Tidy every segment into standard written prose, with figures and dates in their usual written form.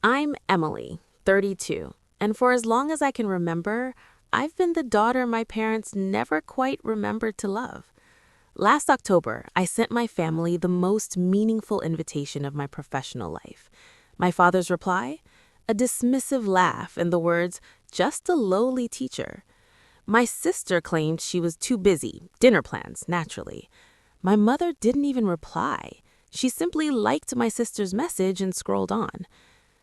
I'm Emily, 32, and for as long as I can remember, I've been the daughter my parents never quite remembered to love. Last October, I sent my family the most meaningful invitation of my professional life. My father's reply? A dismissive laugh and the words, "just a lowly teacher." My sister claimed she was too busy, dinner plans, naturally. My mother didn't even reply. She simply liked my sister's message and scrolled on.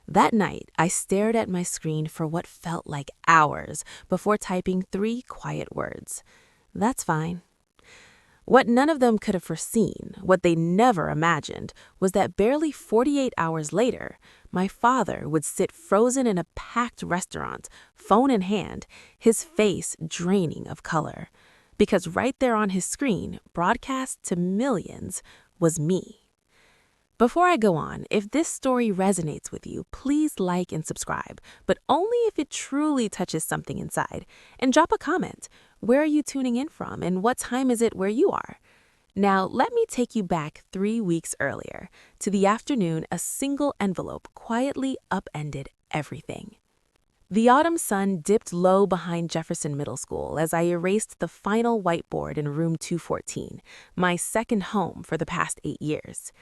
That night, I stared at my screen for what felt like hours before typing 3 quiet words. That's fine. What none of them could have foreseen, what they never imagined, was that barely 48 hours later, my father would sit frozen in a packed restaurant, phone in hand, his face draining of color. Because right there on his screen, broadcast to millions, was me. Before I go on, if this story resonates with you, please like and subscribe, but only if it truly touches something inside. And drop a comment. Where are you tuning in from, and what time is it where you are? Now, let me take you back 3 weeks earlier, to the afternoon a single envelope quietly upended everything. The autumn sun dipped low behind Jefferson Middle School as I erased the final whiteboard in room 214, my second home for the past 8 years.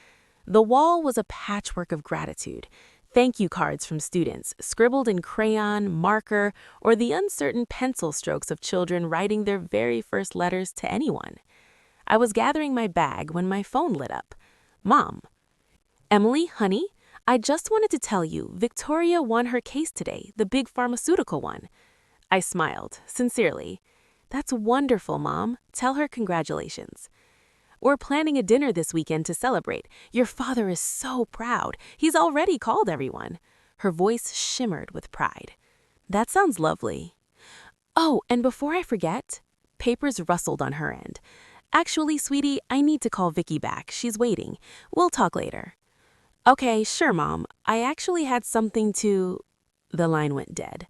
The wall was a patchwork of gratitude, thank you cards from students, scribbled in crayon, marker, or the uncertain pencil strokes of children writing their very first letters to anyone. I was gathering my bag when my phone lit up. Mom. Emily, honey, I just wanted to tell you, Victoria won her case today, the big pharmaceutical one. I smiled, sincerely. That's wonderful, Mom. Tell her congratulations. We're planning a dinner this weekend to celebrate. Your father is so proud. He's already called everyone. Her voice shimmered with pride. That sounds lovely. Oh, and before I forget, papers rustled on her end. Actually, sweetie, I need to call Vicky back. She's waiting. We'll talk later. Okay, sure, Mom. I actually had something to... The line went dead.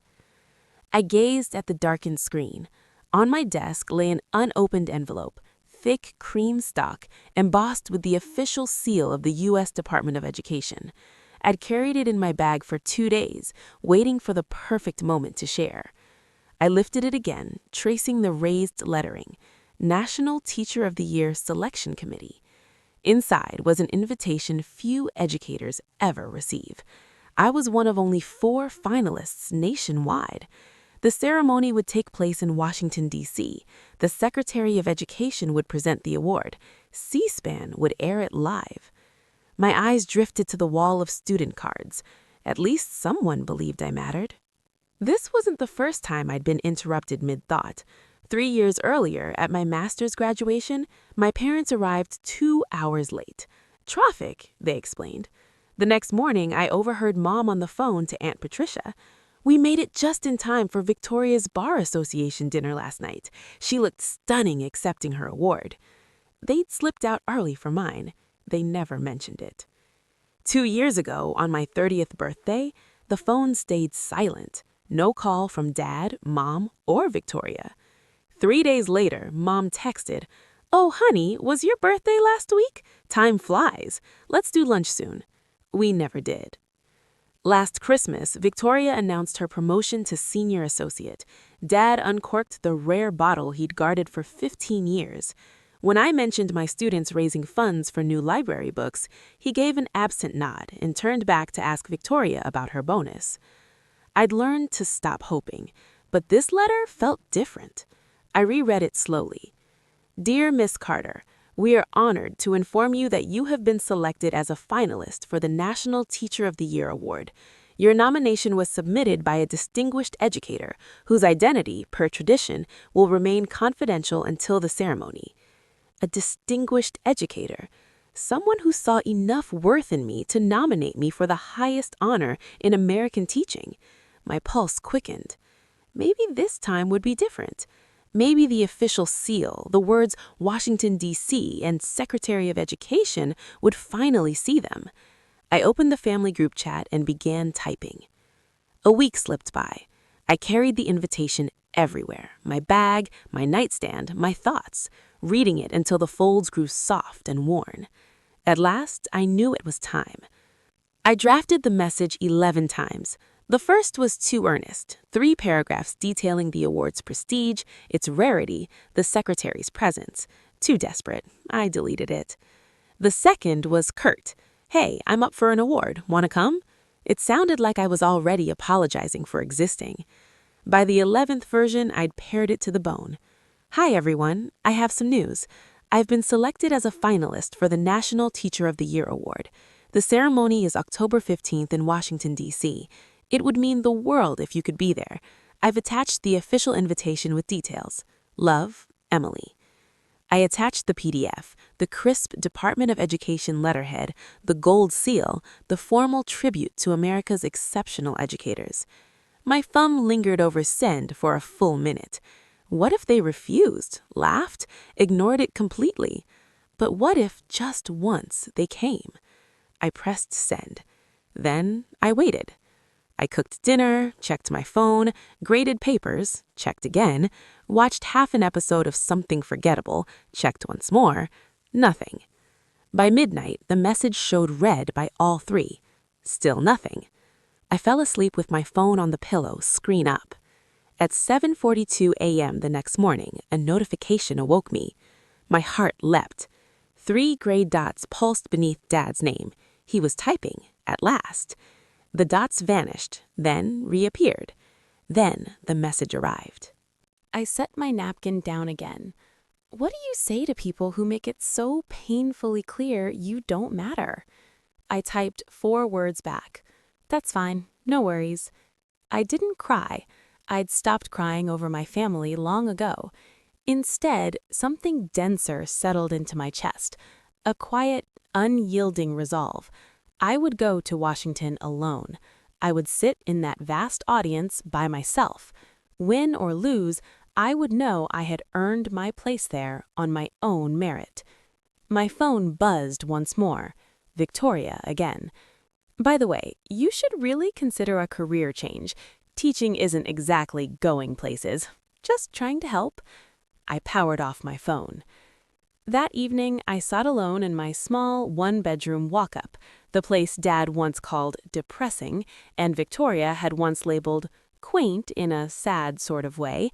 I gazed at the darkened screen. On my desk lay an unopened envelope. Thick cream stock, embossed with the official seal of the U.S. Department of Education. I'd carried it in my bag for 2 days, waiting for the perfect moment to share. I lifted it again, tracing the raised lettering, National Teacher of the Year Selection Committee. Inside was an invitation few educators ever receive. I was one of only 4 finalists nationwide. The ceremony would take place in Washington, D.C. The Secretary of Education would present the award. C-SPAN would air it live. My eyes drifted to the wall of student cards. At least someone believed I mattered. This wasn't the first time I'd been interrupted mid-thought. 3 years earlier, at my master's graduation, my parents arrived 2 hours late. Traffic, they explained. The next morning, I overheard Mom on the phone to Aunt Patricia. We made it just in time for Victoria's Bar Association dinner last night. She looked stunning accepting her award. They'd slipped out early for mine. They never mentioned it. 2 years ago, on my 30th birthday, the phone stayed silent. No call from Dad, Mom, or Victoria. 3 days later, Mom texted, "Oh, honey, was your birthday last week? Time flies. Let's do lunch soon." We never did. Last Christmas, Victoria announced her promotion to senior associate. Dad uncorked the rare bottle he'd guarded for 15 years. When I mentioned my students raising funds for new library books, he gave an absent nod and turned back to ask Victoria about her bonus. I'd learned to stop hoping, but this letter felt different. I reread it slowly. Dear Miss Carter, we are honored to inform you that you have been selected as a finalist for the National Teacher of the Year Award. Your nomination was submitted by a distinguished educator whose identity, per tradition, will remain confidential until the ceremony. A distinguished educator, someone who saw enough worth in me to nominate me for the highest honor in American teaching. My pulse quickened. Maybe this time would be different. Maybe the official seal, the words Washington, D.C. and Secretary of Education would finally see them. I opened the family group chat and began typing. A week slipped by. I carried the invitation everywhere, my bag, my nightstand, my thoughts, reading it until the folds grew soft and worn. At last, I knew it was time. I drafted the message 11 times. The first was too earnest, 3 paragraphs detailing the award's prestige, its rarity, the secretary's presence. Too desperate. I deleted it. The second was curt. Hey, I'm up for an award. Want to come? It sounded like I was already apologizing for existing. By the 11th version, I'd pared it to the bone. Hi, everyone. I have some news. I've been selected as a finalist for the National Teacher of the Year Award. The ceremony is October 15th in Washington, D.C. It would mean the world if you could be there. I've attached the official invitation with details. Love, Emily. I attached the PDF, the crisp Department of Education letterhead, the gold seal, the formal tribute to America's exceptional educators. My thumb lingered over send for a full minute. What if they refused, laughed, ignored it completely? But what if, just once, they came? I pressed send. Then I waited. I cooked dinner, checked my phone, graded papers, checked again, watched half an episode of Something Forgettable, checked once more. Nothing. By midnight, the message showed red by all 3. Still nothing. I fell asleep with my phone on the pillow, screen up. At 7:42 a.m. the next morning, a notification awoke me. My heart leapt. 3 gray dots pulsed beneath Dad's name. He was typing, at last. The dots vanished, then reappeared. Then the message arrived. I set my napkin down again. What do you say to people who make it so painfully clear you don't matter? I typed 4 words back. That's fine, no worries. I didn't cry. I'd stopped crying over my family long ago. Instead, something denser settled into my chest, a quiet, unyielding resolve. I would go to Washington alone. I would sit in that vast audience by myself. Win or lose, I would know I had earned my place there on my own merit. My phone buzzed once more. Victoria again. By the way, you should really consider a career change. Teaching isn't exactly going places. Just trying to help. I powered off my phone. That evening, I sat alone in my small, one-bedroom walk-up, the place Dad once called depressing, and Victoria had once labeled quaint in a sad sort of way.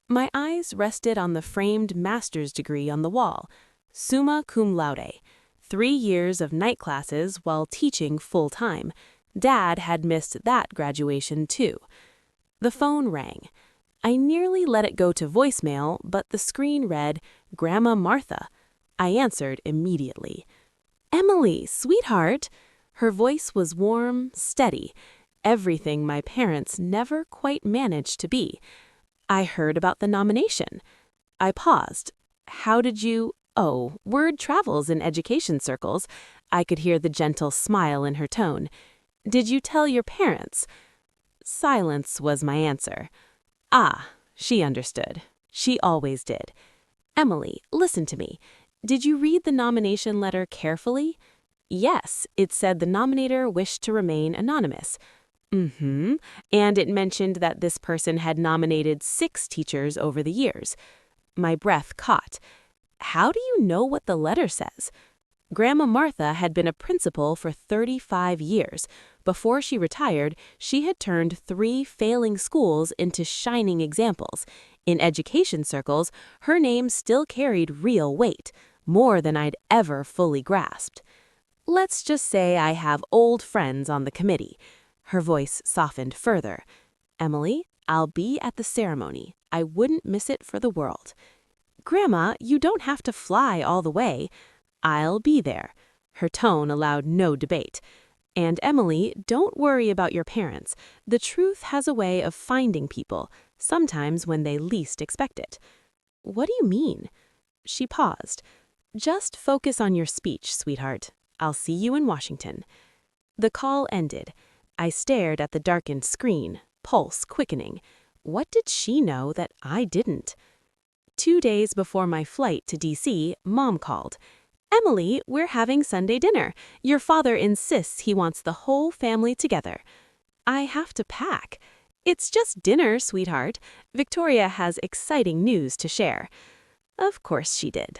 My eyes rested on the framed master's degree on the wall, summa cum laude, 3 years of night classes while teaching full-time. Dad had missed that graduation, too. The phone rang. I nearly let it go to voicemail, but the screen read, Grandma Martha. I answered immediately. Emily, sweetheart. Her voice was warm, steady, everything my parents never quite managed to be. I heard about the nomination. I paused. How did you... Oh, word travels in education circles. I could hear the gentle smile in her tone. Did you tell your parents? Silence was my answer. Ah, she understood. She always did. Emily, listen to me. Did you read the nomination letter carefully? Yes, it said the nominator wished to remain anonymous. And it mentioned that this person had nominated 6 teachers over the years. My breath caught. How do you know what the letter says? Grandma Martha had been a principal for 35 years. Before she retired, she had turned 3 failing schools into shining examples. In education circles, her name still carried real weight, more than I'd ever fully grasped. Let's just say I have old friends on the committee. Her voice softened further. Emily, I'll be at the ceremony. I wouldn't miss it for the world. Grandma, you don't have to fly all the way. I'll be there. Her tone allowed no debate. And Emily, don't worry about your parents. The truth has a way of finding people, sometimes when they least expect it. What do you mean? She paused. Just focus on your speech, sweetheart. I'll see you in Washington. The call ended. I stared at the darkened screen, pulse quickening. What did she know that I didn't? 2 days before my flight to D.C., Mom called. Emily, we're having Sunday dinner. Your father insists he wants the whole family together. I have to pack. It's just dinner, sweetheart. Victoria has exciting news to share. Of course she did.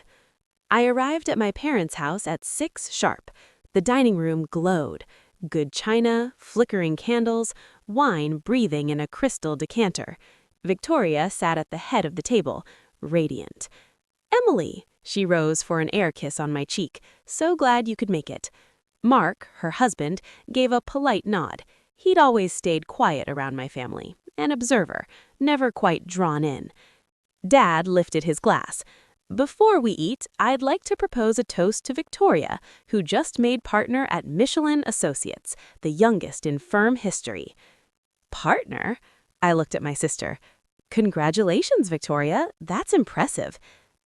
I arrived at my parents' house at 6 sharp. The dining room glowed. Good china, flickering candles, wine breathing in a crystal decanter. Victoria sat at the head of the table, radiant. "Emily!" She rose for an air kiss on my cheek. "So glad you could make it." Mark, her husband, gave a polite nod. He'd always stayed quiet around my family, an observer, never quite drawn in. Dad lifted his glass. "Before we eat, I'd like to propose a toast to Victoria, who just made partner at Michelin Associates, the youngest in firm history." "Partner?" I looked at my sister. "Congratulations, Victoria. That's impressive."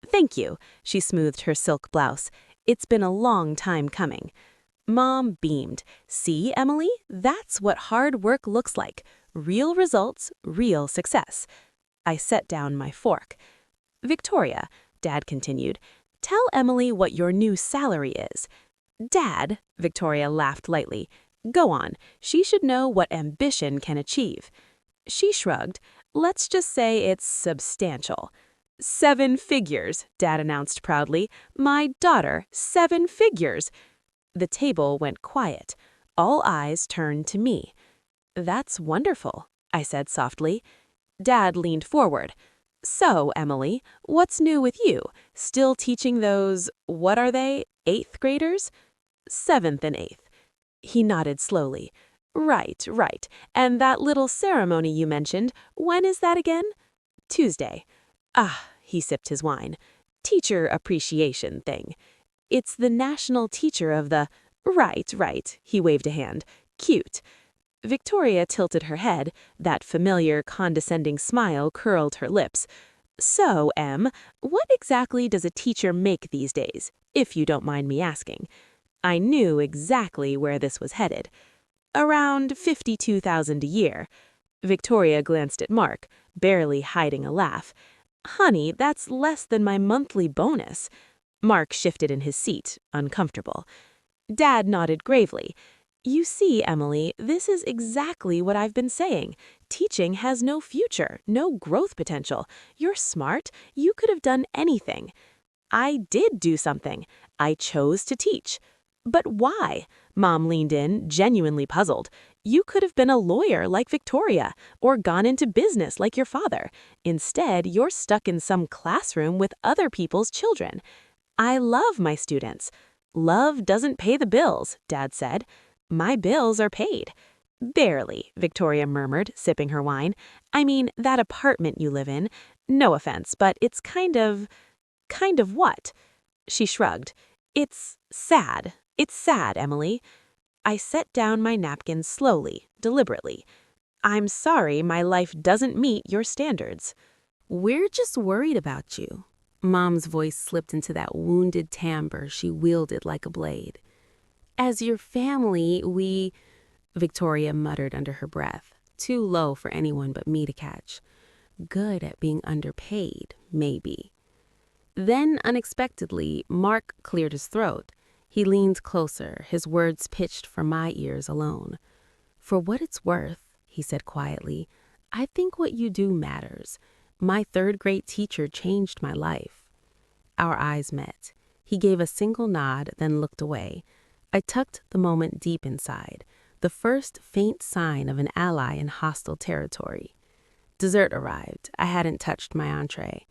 "Thank you." She smoothed her silk blouse. "It's been a long time coming." Mom beamed. "See, Emily? That's what hard work looks like. Real results, real success." I set down my fork. "Victoria," Dad continued, "tell Emily what your new salary is." "Dad," Victoria laughed lightly, "go on. She should know what ambition can achieve." She shrugged. "Let's just say it's substantial." "7 figures," Dad announced proudly. "My daughter, 7 figures." The table went quiet. All eyes turned to me. "That's wonderful," I said softly. Dad leaned forward. "So, Emily, what's new with you? Still teaching those, what are they, 8th graders?" "7th and 8th." He nodded slowly. Right. And that little ceremony you mentioned, when is that again?" "Tuesday." "Ah," he sipped his wine. "Teacher appreciation thing. It's the national teacher of the—" Right, he waved a hand. "Cute." Victoria tilted her head. That familiar, condescending smile curled her lips. "So, Em, what exactly does a teacher make these days, if you don't mind me asking?" I knew exactly where this was headed. "Around 52,000 a year." Victoria glanced at Mark, barely hiding a laugh. "Honey, that's less than my monthly bonus." Mark shifted in his seat, uncomfortable. Dad nodded gravely. "You see, Emily, this is exactly what I've been saying. Teaching has no future, no growth potential. You're smart. You could have done anything." "I did do something. I chose to teach." "But why?" Mom leaned in, genuinely puzzled. "You could have been a lawyer like Victoria, or gone into business like your father. Instead, you're stuck in some classroom with other people's children." "I love my students." "Love doesn't pay the bills," Dad said. "My bills are paid." "Barely," Victoria murmured, sipping her wine. "I mean, that apartment you live in. No offense, but it's kind of what?" She shrugged. It's sad, Emily." I set down my napkin slowly, deliberately. "I'm sorry my life doesn't meet your standards." "We're just worried about you." Mom's voice slipped into that wounded timbre she wielded like a blade. "As your family, we—" Victoria muttered under her breath, too low for anyone but me to catch. "Good at being underpaid, maybe." Then, unexpectedly, Mark cleared his throat. He leaned closer, his words pitched for my ears alone. "For what it's worth," he said quietly, "I think what you do matters. My 3rd-grade teacher changed my life." Our eyes met. He gave a single nod, then looked away. I tucked the moment deep inside, the first faint sign of an ally in hostile territory. Dessert arrived. I hadn't touched my entree.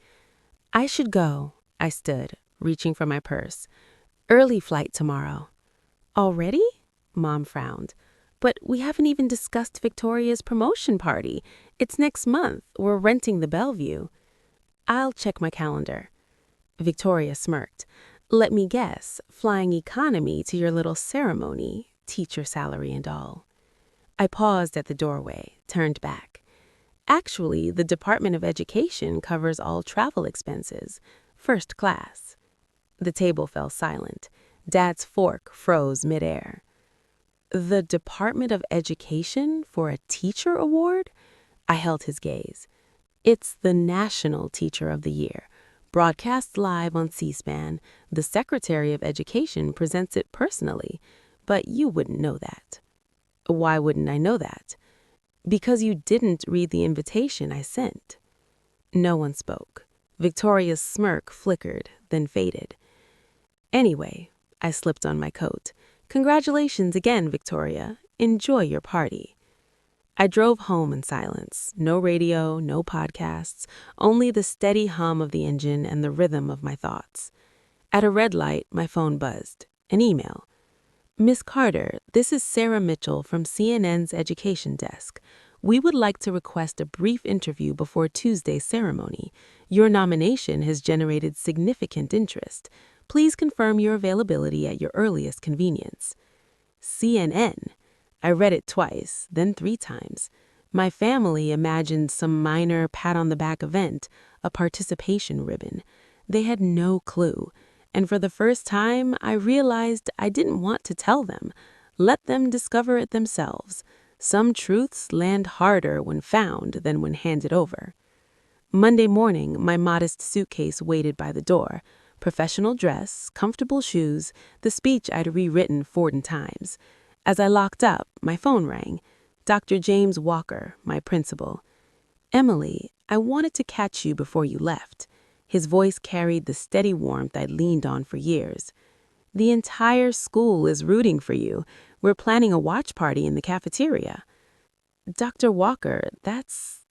"I should go." I stood, reaching for my purse. "Early flight tomorrow." "Already?" Mom frowned. "But we haven't even discussed Victoria's promotion party. It's next month. We're renting the Bellevue." "I'll check my calendar." Victoria smirked. "Let me guess, flying economy to your little ceremony, teacher salary and all." I paused at the doorway, turned back. "Actually, the Department of Education covers all travel expenses. 1st class." The table fell silent. Dad's fork froze midair. "The Department of Education for a teacher award?" I held his gaze. "It's the National Teacher of the Year. Broadcast live on C-SPAN. The Secretary of Education presents it personally. But you wouldn't know that." "Why wouldn't I know that?" "Because you didn't read the invitation I sent." No one spoke. Victoria's smirk flickered, then faded. "Anyway," I slipped on my coat, Congratulations again, Victoria. Enjoy your party. I drove home in silence. No radio, no podcasts, only the steady hum of the engine and the rhythm of my thoughts. At a red light, my phone buzzed. An email. Miss Carter, this is Sarah Mitchell from CNN's Education Desk. We would like to request a brief interview before Tuesday's ceremony. Your nomination has generated significant interest. Please confirm your availability at your earliest convenience. CNN. I read it twice, then 3 times. My family imagined some minor pat-on-the-back event, a participation ribbon. They had no clue. And for the first time, I realized I didn't want to tell them. Let them discover it themselves. Some truths land harder when found than when handed over. Monday morning, my modest suitcase waited by the door. Professional dress, comfortable shoes, the speech I'd rewritten 40 times. As I locked up, my phone rang. Dr. James Walker, my principal. Emily, I wanted to catch you before you left. His voice carried the steady warmth I'd leaned on for years. The entire school is rooting for you. We're planning a watch party in the cafeteria. Dr. Walker,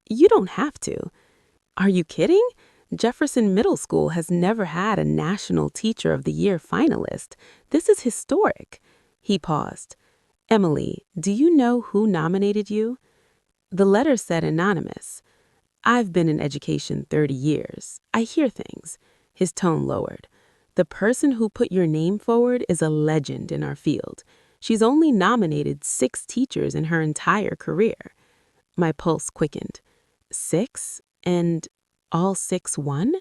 you don't have to. Are you kidding? Jefferson Middle School has never had a National Teacher of the Year finalist. This is historic. He paused. Emily, do you know who nominated you? The letter said anonymous. I've been in education 30 years. I hear things. His tone lowered. The person who put your name forward is a legend in our field. She's only nominated 6 teachers in her entire career. My pulse quickened. 6? And all 6 won?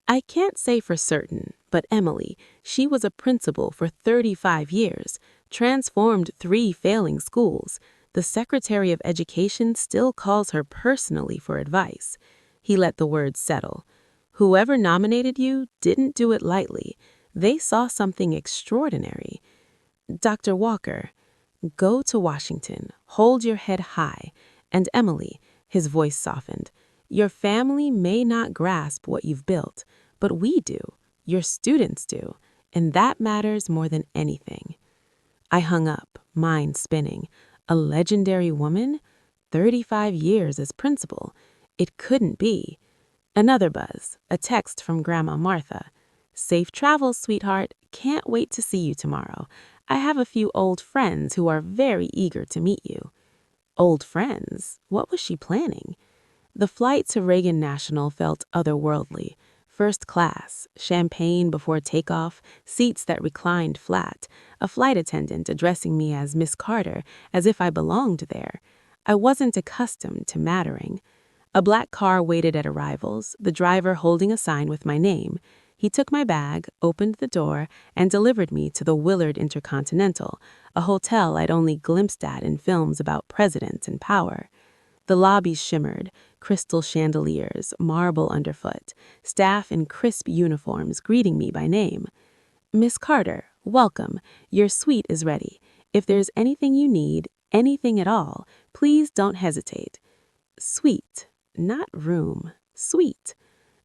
I can't say for certain, but Emily, she was a principal for 35 years, transformed 3 failing schools. The Secretary of Education still calls her personally for advice. He let the words settle. Whoever nominated you didn't do it lightly. They saw something extraordinary. Dr. Walker, go to Washington. Hold your head high. And Emily, his voice softened, your family may not grasp what you've built, but we do. Your students do. And that matters more than anything. I hung up, mind spinning. A legendary woman? 35 years as principal. It couldn't be. Another buzz, a text from Grandma Martha. Safe travels, sweetheart. Can't wait to see you tomorrow. I have a few old friends who are very eager to meet you. Old friends? What was she planning? The flight to Reagan National felt otherworldly. First class, champagne before takeoff, seats that reclined flat, a flight attendant addressing me as Miss Carter, as if I belonged there. I wasn't accustomed to mattering. A black car waited at arrivals, the driver holding a sign with my name. He took my bag, opened the door, and delivered me to the Willard Intercontinental, a hotel I'd only glimpsed at in films about presidents and power. The lobby shimmered, crystal chandeliers, marble underfoot, staff in crisp uniforms greeting me by name. Miss Carter, welcome. Your suite is ready. If there's anything you need, anything at all, please don't hesitate. Suite, not room, suite.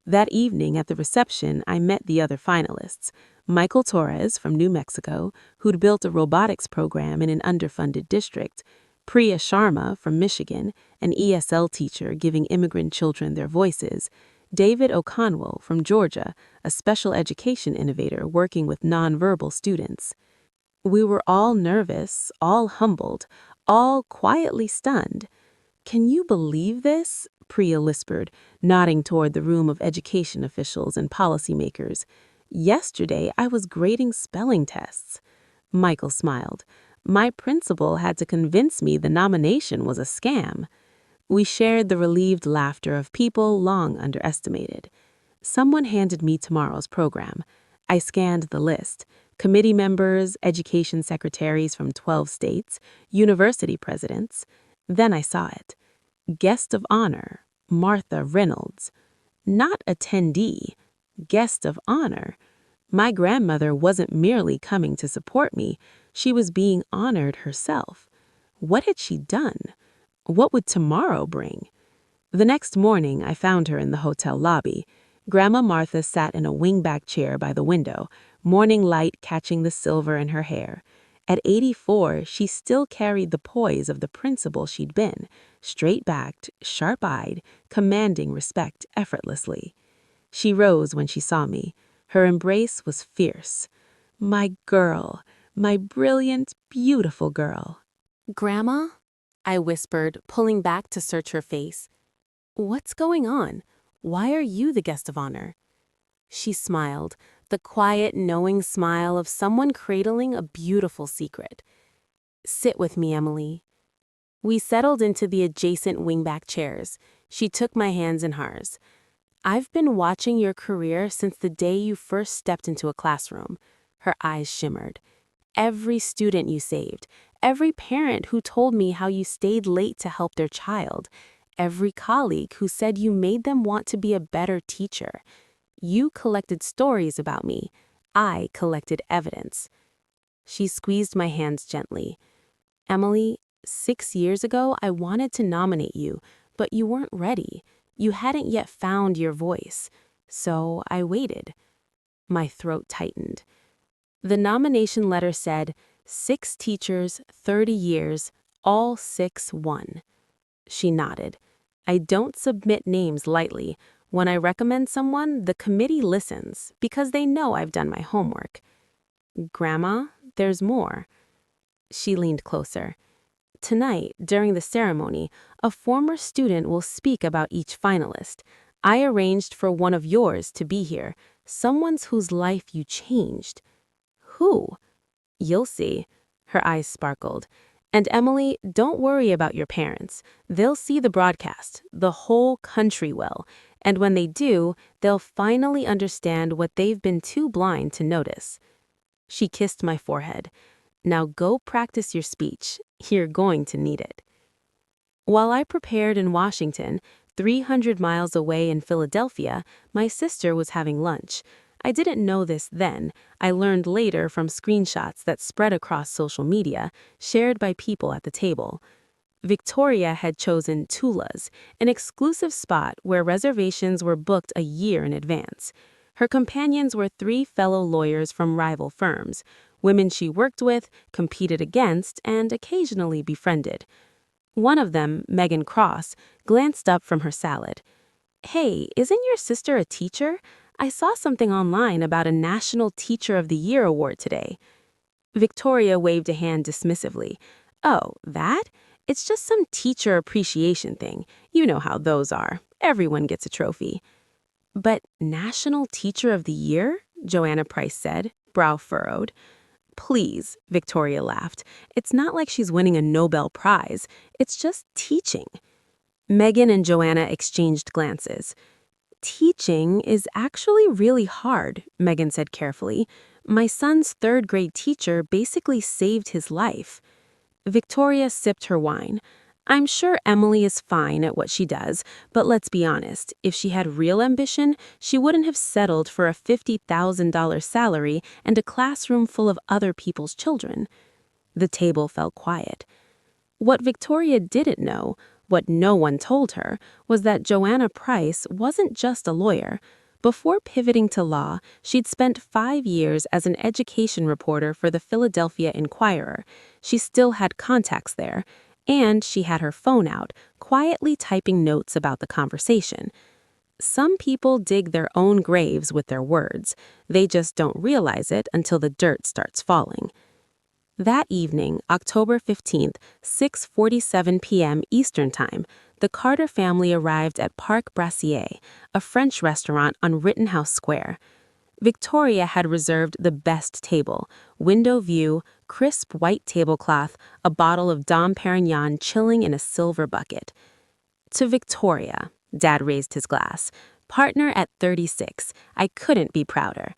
That evening at the reception, I met the other finalists. Michael Torres from New Mexico, who'd built a robotics program in an underfunded district. Priya Sharma from Michigan, an ESL teacher giving immigrant children their voices. David O'Conwell from Georgia, a special education innovator working with nonverbal students. We were all nervous, all humbled, all quietly stunned. Can you believe this? Priya whispered, nodding toward the room of education officials and policymakers. Yesterday, I was grading spelling tests. Michael smiled. My principal had to convince me the nomination was a scam. We shared the relieved laughter of people long underestimated. Someone handed me tomorrow's program. I scanned the list. Committee members, education secretaries from 12 states, university presidents. Then I saw it. Guest of honor, Martha Reynolds. Not attendee, guest of honor. My grandmother wasn't merely coming to support me. She was being honored herself. What had she done? What would tomorrow bring? The next morning, I found her in the hotel lobby. Grandma Martha sat in a wingback chair by the window, morning light catching the silver in her hair. At 84, she still carried the poise of the principal she'd been, straight-backed, sharp-eyed, commanding respect effortlessly. She rose when she saw me. Her embrace was fierce. My girl, my brilliant, beautiful girl. "Grandma?" I whispered, pulling back to search her face. "What's going on? Why are you the guest of honor?" She smiled, the quiet, knowing smile of someone cradling a beautiful secret. "Sit with me, Emily." We settled into the adjacent wingback chairs. She took my hands in hers. "I've been watching your career since the day you first stepped into a classroom." Her eyes shimmered. "Every student you saved, every parent who told me how you stayed late to help their child, every colleague who said you made them want to be a better teacher. You collected stories about me. I collected evidence." She squeezed my hands gently. "Emily, 6 years ago I wanted to nominate you, but you weren't ready. You hadn't yet found your voice. So I waited." My throat tightened. The nomination letter said, 6 teachers, 30 years, all 6 won. She nodded. "I don't submit names lightly. When I recommend someone, the committee listens, because they know I've done my homework." "Grandma, there's more." She leaned closer. "Tonight, during the ceremony, a former student will speak about each finalist. I arranged for one of yours to be here, someone's whose life you changed." "Who?" "You'll see." Her eyes sparkled. "And Emily, don't worry about your parents. They'll see the broadcast. The whole country will. And when they do, they'll finally understand what they've been too blind to notice." She kissed my forehead. "Now go practice your speech. You're going to need it." While I prepared in Washington, 300 miles away in Philadelphia, my sister was having lunch. I didn't know this then. I learned later from screenshots that spread across social media, shared by people at the table. Victoria had chosen Tula's, an exclusive spot where reservations were booked a year in advance. Her companions were 3 fellow lawyers from rival firms, women she worked with, competed against, and occasionally befriended. One of them, Megan Cross, glanced up from her salad. "Hey, isn't your sister a teacher? I saw something online about a National Teacher of the Year award today." Victoria waved a hand dismissively. "Oh, that? It's just some teacher appreciation thing. You know how those are. Everyone gets a trophy." "But National Teacher of the Year?" Joanna Price said, brow furrowed. "Please," Victoria laughed. "It's not like she's winning a Nobel Prize. It's just teaching." Megan and Joanna exchanged glances. "Teaching is actually really hard," Megan said carefully. "My son's 3rd-grade teacher basically saved his life." Victoria sipped her wine. "I'm sure Emily is fine at what she does, but let's be honest, if she had real ambition, she wouldn't have settled for a $50,000 salary and a classroom full of other people's children." The table fell quiet. What Victoria didn't know, what no one told her, was that Joanna Price wasn't just a lawyer. Before pivoting to law, she'd spent 5 years as an education reporter for the Philadelphia Inquirer. She still had contacts there, and she had her phone out, quietly typing notes about the conversation. Some people dig their own graves with their words. They just don't realize it until the dirt starts falling. That evening, October 15th, 6:47 p.m. Eastern Time, the Carter family arrived at Parc Brassier, a French restaurant on Rittenhouse Square. Victoria had reserved the best table, window view, crisp white tablecloth, a bottle of Dom Perignon chilling in a silver bucket. "To Victoria," Dad raised his glass. "Partner at 36. I couldn't be prouder."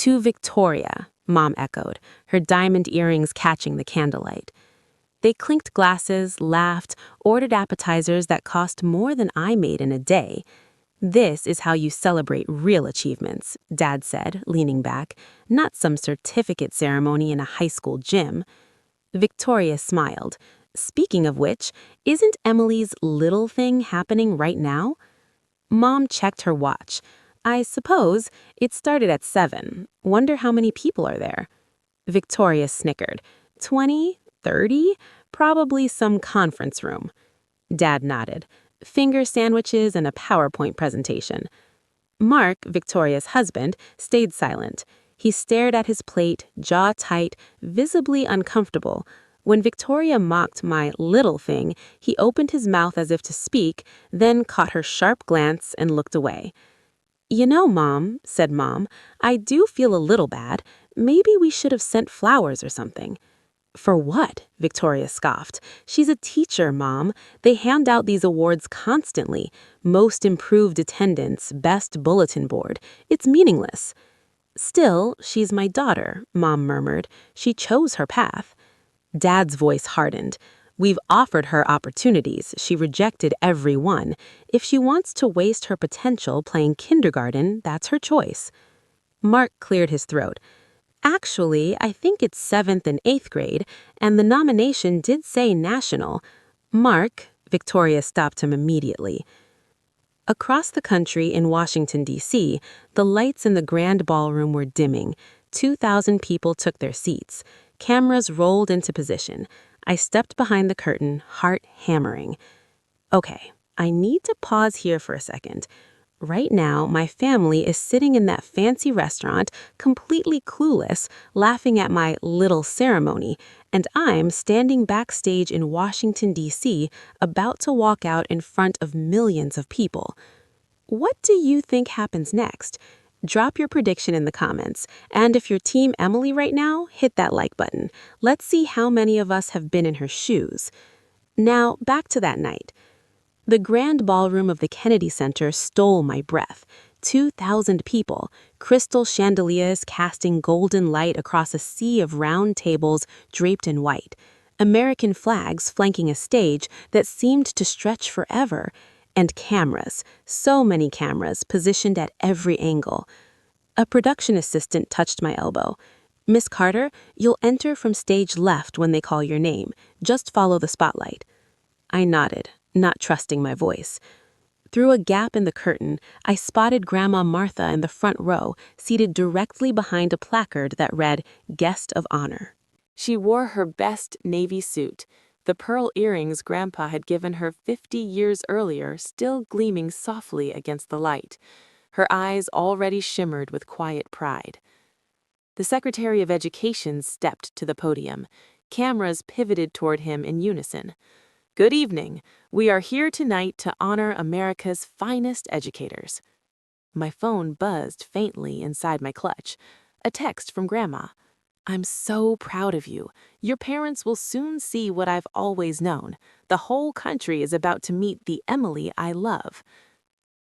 "To Victoria," Mom echoed, her diamond earrings catching the candlelight. They clinked glasses, laughed, ordered appetizers that cost more than I made in a day. "This is how you celebrate real achievements," Dad said, leaning back, "not some certificate ceremony in a high school gym." Victoria smiled. "Speaking of which, isn't Emily's little thing happening right now?" Mom checked her watch. "I suppose it started at 7. Wonder how many people are there." Victoria snickered. 20, 30, probably some conference room. Dad nodded. Finger sandwiches and a PowerPoint presentation. Mark, Victoria's husband, stayed silent. He stared at his plate, jaw tight, visibly uncomfortable. When Victoria mocked my little thing, he opened his mouth as if to speak, then caught her sharp glance and looked away. "You know, Mom," said Mom, "I do feel a little bad. Maybe we should have sent flowers or something." "For what?" Victoria scoffed. "She's a teacher, Mom. They hand out these awards constantly. Most improved attendance, best bulletin board. It's meaningless." "Still, she's my daughter," Mom murmured. "She chose her path." Dad's voice hardened. "We've offered her opportunities. She rejected every one. If she wants to waste her potential playing kindergarten, that's her choice." Mark cleared his throat. "Actually, I think it's 7th and 8th grade, and the nomination did say national." "Mark," Victoria stopped him immediately. Across the country in Washington, D.C., the lights in the grand ballroom were dimming. 2,000 people took their seats. Cameras rolled into position. I stepped behind the curtain, heart hammering. Okay, I need to pause here for a second. Right now, my family is sitting in that fancy restaurant, completely clueless, laughing at my little ceremony, and I'm standing backstage in Washington, D.C., about to walk out in front of millions of people. What do you think happens next? Drop your prediction in the comments, and if you're Team Emily right now, hit that like button. Let's see how many of us have been in her shoes. Now, back to that night. The grand ballroom of the Kennedy Center stole my breath. 2,000 people, crystal chandeliers casting golden light across a sea of round tables draped in white, American flags flanking a stage that seemed to stretch forever, and cameras, so many cameras positioned at every angle. A production assistant touched my elbow. "Miss Carter, you'll enter from stage left when they call your name. Just follow the spotlight." I nodded, not trusting my voice. Through a gap in the curtain, I spotted Grandma Martha in the front row, seated directly behind a placard that read, "Guest of Honor." She wore her best navy suit, the pearl earrings Grandpa had given her 50 years earlier still gleaming softly against the light. Her eyes already shimmered with quiet pride. The Secretary of Education stepped to the podium. Cameras pivoted toward him in unison. "Good evening. We are here tonight to honor America's finest educators." My phone buzzed faintly inside my clutch. A text from Grandma. "I'm so proud of you. Your parents will soon see what I've always known. The whole country is about to meet the Emily I love."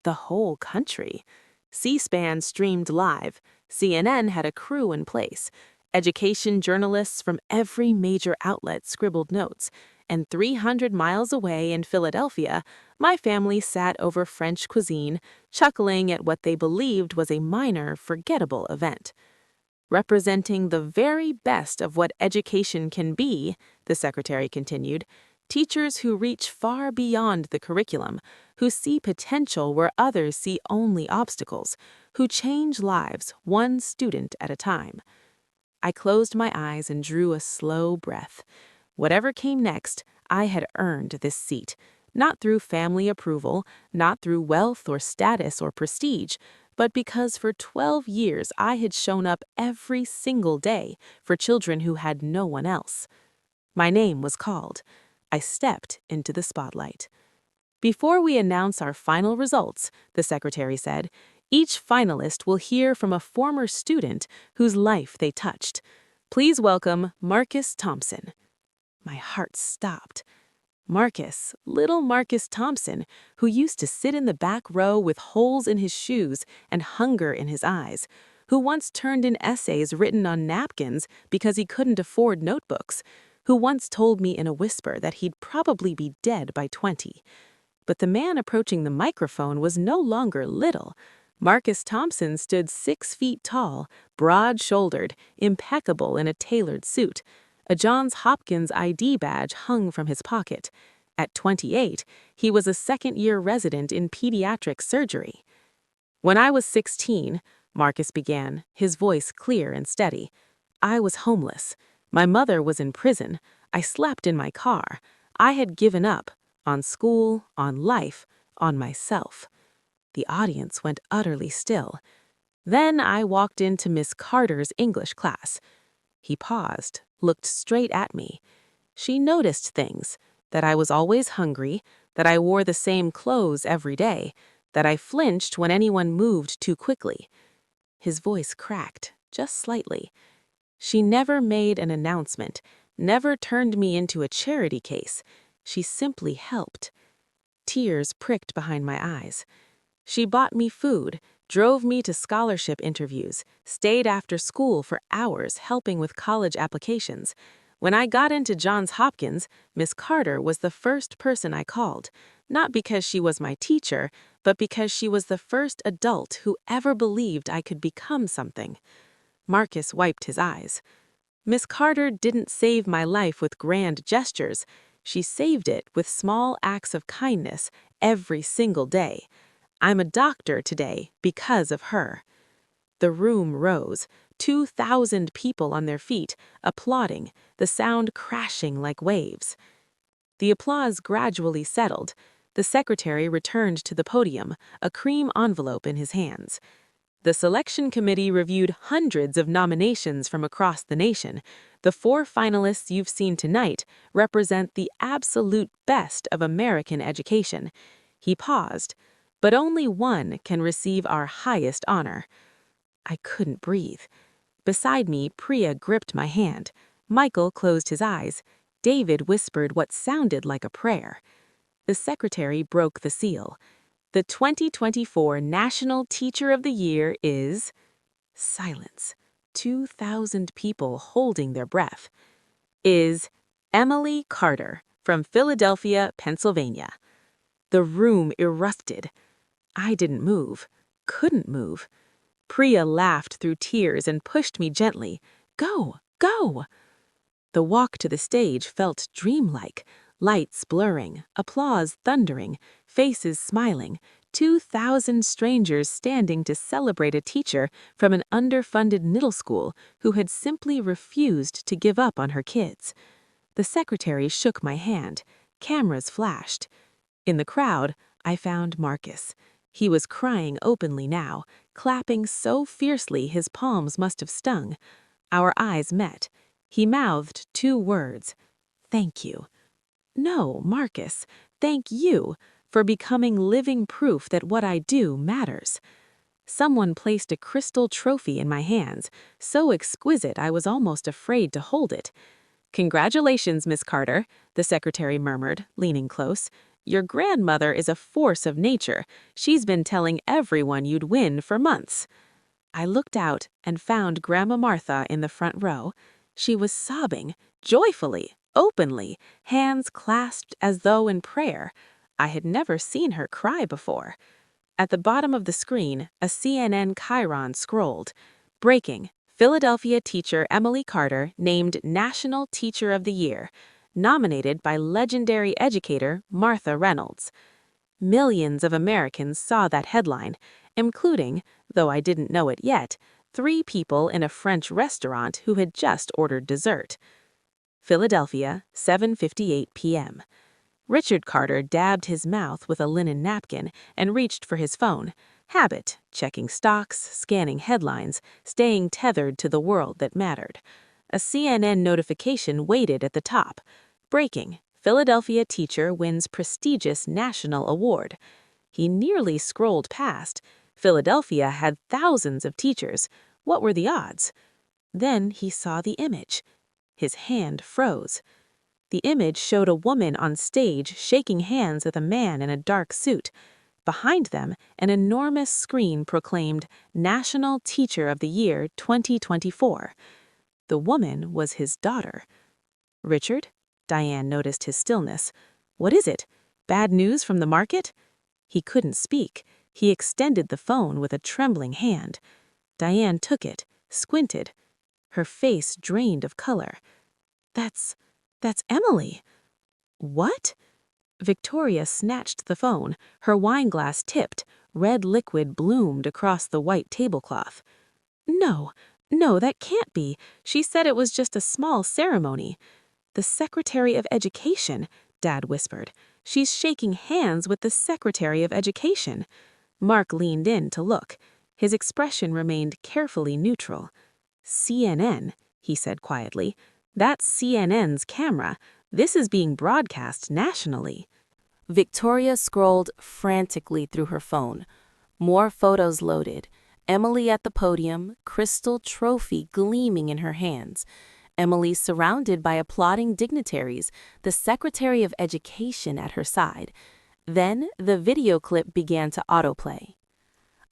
The whole country? C-SPAN streamed live. CNN had a crew in place. Education journalists from every major outlet scribbled notes. And 300 miles away in Philadelphia, my family sat over French cuisine, chuckling at what they believed was a minor, forgettable event. "Representing the very best of what education can be," the secretary continued, "teachers who reach far beyond the curriculum, who see potential where others see only obstacles, who change lives one student at a time." I closed my eyes and drew a slow breath. Whatever came next, I had earned this seat, not through family approval, not through wealth or status or prestige, but because for 12 years I had shown up every single day for children who had no one else. My name was called. I stepped into the spotlight. "Before we announce our final results," the secretary said, "each finalist will hear from a former student whose life they touched. Please welcome Marcus Thompson." My heart stopped. Marcus, little Marcus Thompson, who used to sit in the back row with holes in his shoes and hunger in his eyes, who once turned in essays written on napkins because he couldn't afford notebooks, who once told me in a whisper that he'd probably be dead by 20. But the man approaching the microphone was no longer little. Marcus Thompson stood 6 feet tall, broad-shouldered, impeccable in a tailored suit. A Johns Hopkins ID badge hung from his pocket. At 28, he was a second-year resident in pediatric surgery. "When I was 16, Marcus began, his voice clear and steady, "I was homeless. My mother was in prison. I slept in my car. I had given up on school, on life, on myself. The audience went utterly still. Then I walked into Miss Carter's English class. He paused, looked straight at me. She noticed things, that I was always hungry, that I wore the same clothes every day, that I flinched when anyone moved too quickly. His voice cracked, just slightly. She never made an announcement, never turned me into a charity case. She simply helped. Tears pricked behind my eyes. She bought me food, drove me to scholarship interviews, stayed after school for hours helping with college applications. When I got into Johns Hopkins, Miss Carter was the first person I called, not because she was my teacher, but because she was the first adult who ever believed I could become something. Marcus wiped his eyes. Miss Carter didn't save my life with grand gestures. She saved it with small acts of kindness every single day. I'm a doctor today because of her. The room rose, 2,000 people on their feet, applauding, the sound crashing like waves. The applause gradually settled. The secretary returned to the podium, a cream envelope in his hands. The selection committee reviewed hundreds of nominations from across the nation. The 4 finalists you've seen tonight represent the absolute best of American education. He paused. But only one can receive our highest honor. I couldn't breathe. Beside me, Priya gripped my hand. Michael closed his eyes. David whispered what sounded like a prayer. The secretary broke the seal. The 2024 National Teacher of the Year is... Silence. 2,000 people holding their breath. Is Emily Carter from Philadelphia, Pennsylvania. The room erupted. I didn't move, couldn't move. Priya laughed through tears and pushed me gently. Go, go! The walk to the stage felt dreamlike, lights blurring, applause thundering, faces smiling, 2,000 strangers standing to celebrate a teacher from an underfunded middle school who had simply refused to give up on her kids. The secretary shook my hand. Cameras flashed. In the crowd, I found Marcus. He was crying openly now, clapping so fiercely his palms must have stung. Our eyes met. He mouthed 2 words. Thank you. No, Marcus, thank you for becoming living proof that what I do matters. Someone placed a crystal trophy in my hands, so exquisite I was almost afraid to hold it. Congratulations, Miss Carter, the secretary murmured, leaning close. Your grandmother is a force of nature. She's been telling everyone you'd win for months. I looked out and found Grandma Martha in the front row. She was sobbing, joyfully, openly, hands clasped as though in prayer. I had never seen her cry before. At the bottom of the screen, a CNN chyron scrolled. Breaking. Philadelphia teacher Emily Carter named National Teacher of the Year, nominated by legendary educator Martha Reynolds. Millions of Americans saw that headline, including, though I didn't know it yet, 3 people in a French restaurant who had just ordered dessert. Philadelphia, 7:58 p.m. Richard Carter dabbed his mouth with a linen napkin and reached for his phone. Habit, checking stocks, scanning headlines, staying tethered to the world that mattered. A CNN notification waited at the top. Breaking. Philadelphia teacher wins prestigious national award. He nearly scrolled past. Philadelphia had thousands of teachers. What were the odds? Then he saw the image. His hand froze. The image showed a woman on stage shaking hands with a man in a dark suit. Behind them, an enormous screen proclaimed National Teacher of the Year 2024. The woman was his daughter. Richard? Diane noticed his stillness. What is it? Bad news from the market? He couldn't speak. He extended the phone with a trembling hand. Diane took it, squinted. Her face drained of color. That's Emily. What? Victoria snatched the phone. Her wineglass tipped. Red liquid bloomed across the white tablecloth. No, No, that can't be. She said it was just a small ceremony. The Secretary of Education, Dad whispered. She's shaking hands with the Secretary of Education. Mark leaned in to look. His expression remained carefully neutral. CNN, he said quietly. That's CNN's camera. This is being broadcast nationally. Victoria scrolled frantically through her phone. More photos loaded. Emily at the podium, crystal trophy gleaming in her hands. Emily surrounded by applauding dignitaries, the Secretary of Education at her side. Then the video clip began to autoplay.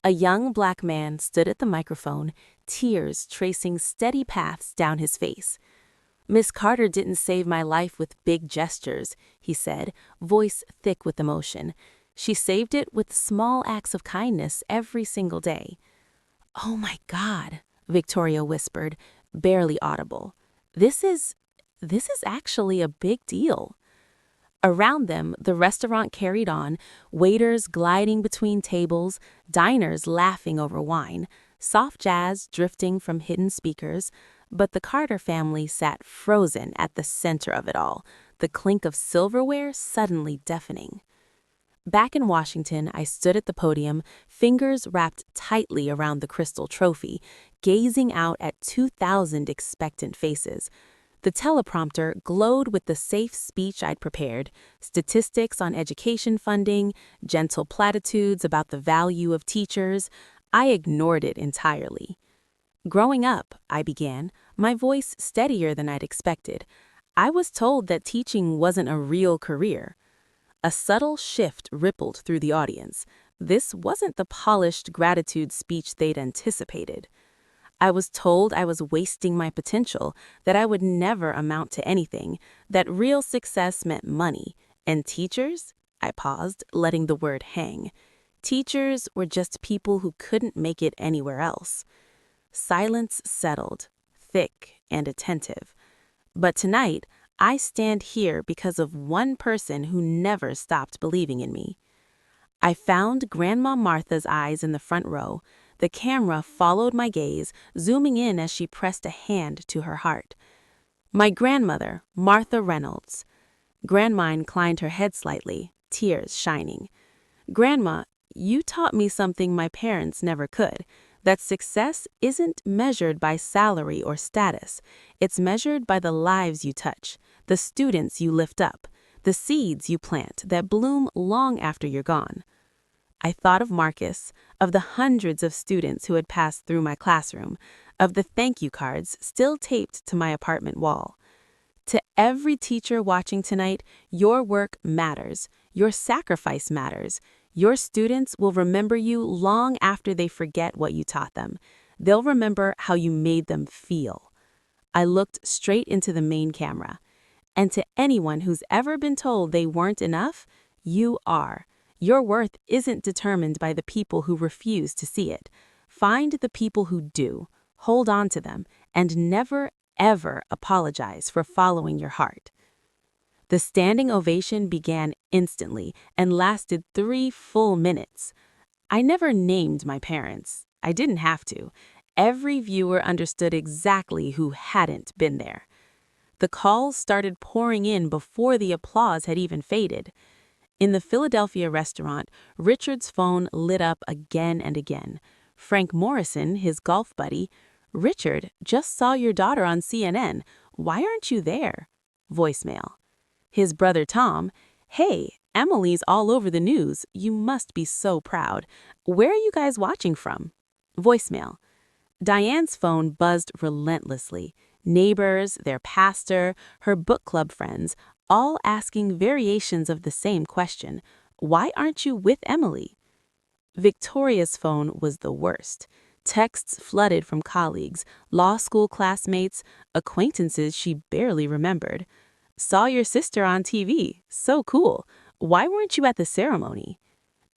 A young black man stood at the microphone, tears tracing steady paths down his face. Miss Carter didn't save my life with big gestures, he said, voice thick with emotion. She saved it with small acts of kindness every single day. Oh my God, Victoria whispered, barely audible. This is actually a big deal. Around them, the restaurant carried on, waiters gliding between tables, diners laughing over wine, soft jazz drifting from hidden speakers, but the Carter family sat frozen at the center of it all, the clink of silverware suddenly deafening. Back in Washington, I stood at the podium, fingers wrapped tightly around the crystal trophy, gazing out at 2,000 expectant faces. The teleprompter glowed with the safe speech I'd prepared, statistics on education funding, gentle platitudes about the value of teachers. I ignored it entirely. Growing up, I began, my voice steadier than I'd expected. I was told that teaching wasn't a real career. A subtle shift rippled through the audience. This wasn't the polished gratitude speech they'd anticipated. I was told I was wasting my potential, that I would never amount to anything, that real success meant money. And teachers? I paused, letting the word hang. Teachers were just people who couldn't make it anywhere else. Silence settled, thick and attentive. But tonight, I stand here because of one person who never stopped believing in me. I found Grandma Martha's eyes in the front row. The camera followed my gaze, zooming in as she pressed a hand to her heart. My grandmother, Martha Reynolds. Grandma inclined her head slightly, tears shining. Grandma, you taught me something my parents never could, that success isn't measured by salary or status. It's measured by the lives you touch, the students you lift up, the seeds you plant that bloom long after you're gone. I thought of Marcus, of the hundreds of students who had passed through my classroom, of the thank you cards still taped to my apartment wall. To every teacher watching tonight, your work matters. Your sacrifice matters. Your students will remember you long after they forget what you taught them. They'll remember how you made them feel. I looked straight into the main camera. And to anyone who's ever been told they weren't enough, you are. Your worth isn't determined by the people who refuse to see it. Find the people who do, hold on to them, and never, ever apologize for following your heart. The standing ovation began instantly and lasted 3 full minutes. I never named my parents. I didn't have to. Every viewer understood exactly who hadn't been there. The calls started pouring in before the applause had even faded. In the Philadelphia restaurant, Richard's phone lit up again and again. Frank Morrison, his golf buddy, "Richard, just saw your daughter on CNN. Why aren't you there?" Voicemail. His brother Tom, "Hey, Emily's all over the news. You must be so proud. Where are you guys watching from?" Voicemail. Diane's phone buzzed relentlessly. Neighbors, their pastor, her book club friends, all asking variations of the same question. Why aren't you with Emily? Victoria's phone was the worst. Texts flooded from colleagues, law school classmates, acquaintances she barely remembered. Saw your sister on TV. So cool. Why weren't you at the ceremony?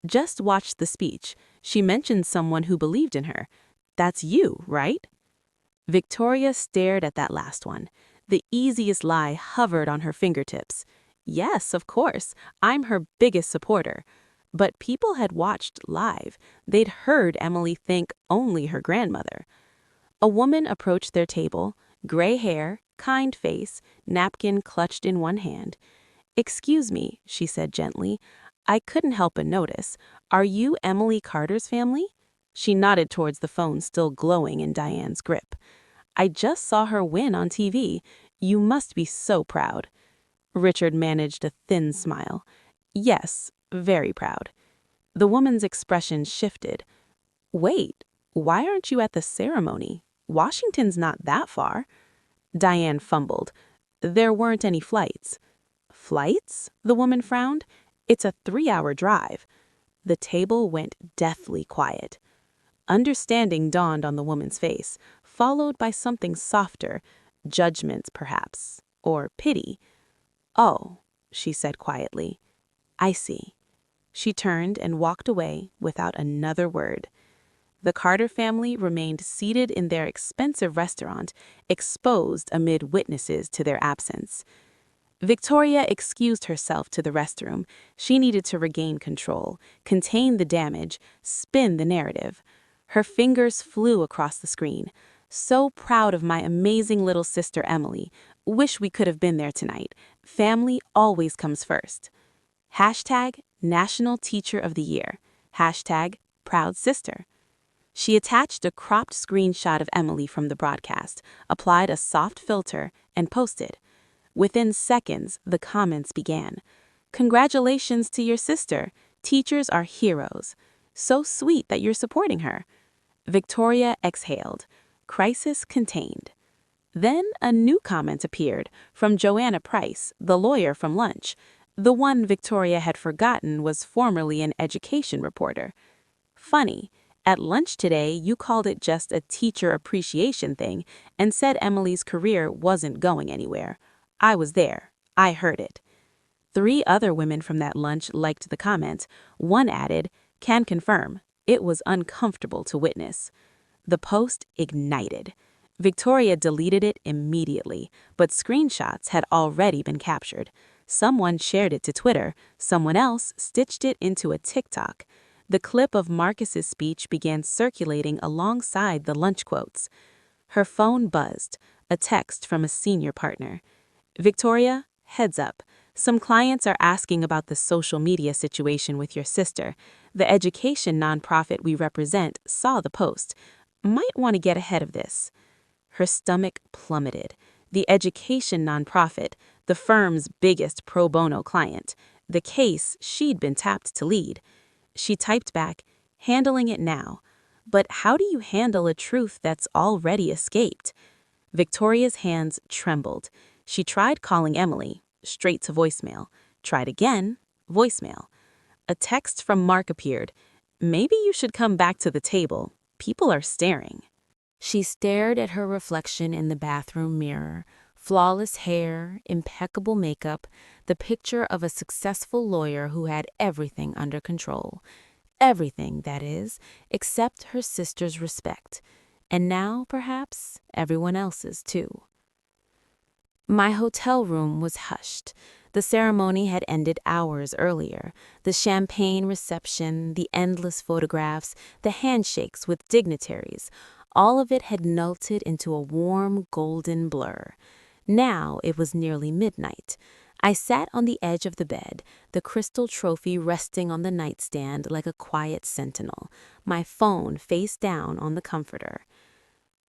Just watched the speech. She mentioned someone who believed in her. That's you, right? Victoria stared at that last one. The easiest lie hovered on her fingertips. Yes, of course, I'm her biggest supporter. But people had watched live. They'd heard Emily thank only her grandmother. A woman approached their table, gray hair, kind face, napkin clutched in one hand. "Excuse me," she said gently. "I couldn't help but notice. Are you Emily Carter's family?" She nodded towards the phone still glowing in Diane's grip. "I just saw her win on TV. You must be so proud." Richard managed a thin smile. "Yes, very proud." The woman's expression shifted. "Wait, why aren't you at the ceremony? Washington's not that far." Diane fumbled. "There weren't any flights." "Flights?" The woman frowned. "It's a 3-hour drive." The table went deathly quiet. Understanding dawned on the woman's face, followed by something softer, judgment perhaps, or pity. "Oh," she said quietly. "I see." She turned and walked away without another word. The Carter family remained seated in their expensive restaurant, exposed amid witnesses to their absence. Victoria excused herself to the restroom. She needed to regain control, contain the damage, spin the narrative. Her fingers flew across the screen. "So proud of my amazing little sister Emily. Wish we could have been there tonight. Family always comes first." Hashtag National Teacher of the Year. Hashtag Proud Sister. She attached a cropped screenshot of Emily from the broadcast, applied a soft filter, and posted. Within seconds, the comments began. "Congratulations to your sister. Teachers are heroes. So sweet that you're supporting her." Victoria exhaled. Crisis contained. Then a new comment appeared from Joanna Price, the lawyer from lunch. The one Victoria had forgotten was formerly an education reporter. "Funny. At lunch today, you called it just a teacher appreciation thing and said Emily's career wasn't going anywhere. I was there. I heard it." 3 other women from that lunch liked the comment. One added, "Can confirm. It was uncomfortable to witness." The post ignited. Victoria deleted it immediately, but screenshots had already been captured. Someone shared it to Twitter. Someone else stitched it into a TikTok. The clip of Marcus's speech began circulating alongside the lunch quotes. Her phone buzzed, a text from a senior partner. "Victoria, heads up. Some clients are asking about the social media situation with your sister. The education nonprofit we represent saw the post. Might want to get ahead of this." Her stomach plummeted. The education nonprofit, the firm's biggest pro bono client, the case she'd been tapped to lead. She typed back, "Handling it now." But how do you handle a truth that's already escaped? Victoria's hands trembled. She tried calling Emily, straight to voicemail. Tried again, voicemail. A text from Mark appeared. "Maybe you should come back to the table. People are staring." She stared at her reflection in the bathroom mirror. Flawless hair, impeccable makeup, the picture of a successful lawyer who had everything under control. Everything, that is, except her sister's respect. And now, perhaps, everyone else's too. My hotel room was hushed. The ceremony had ended hours earlier. The champagne reception, the endless photographs, the handshakes with dignitaries, all of it had melted into a warm golden blur. Now it was nearly midnight. I sat on the edge of the bed, the crystal trophy resting on the nightstand like a quiet sentinel, my phone face down on the comforter.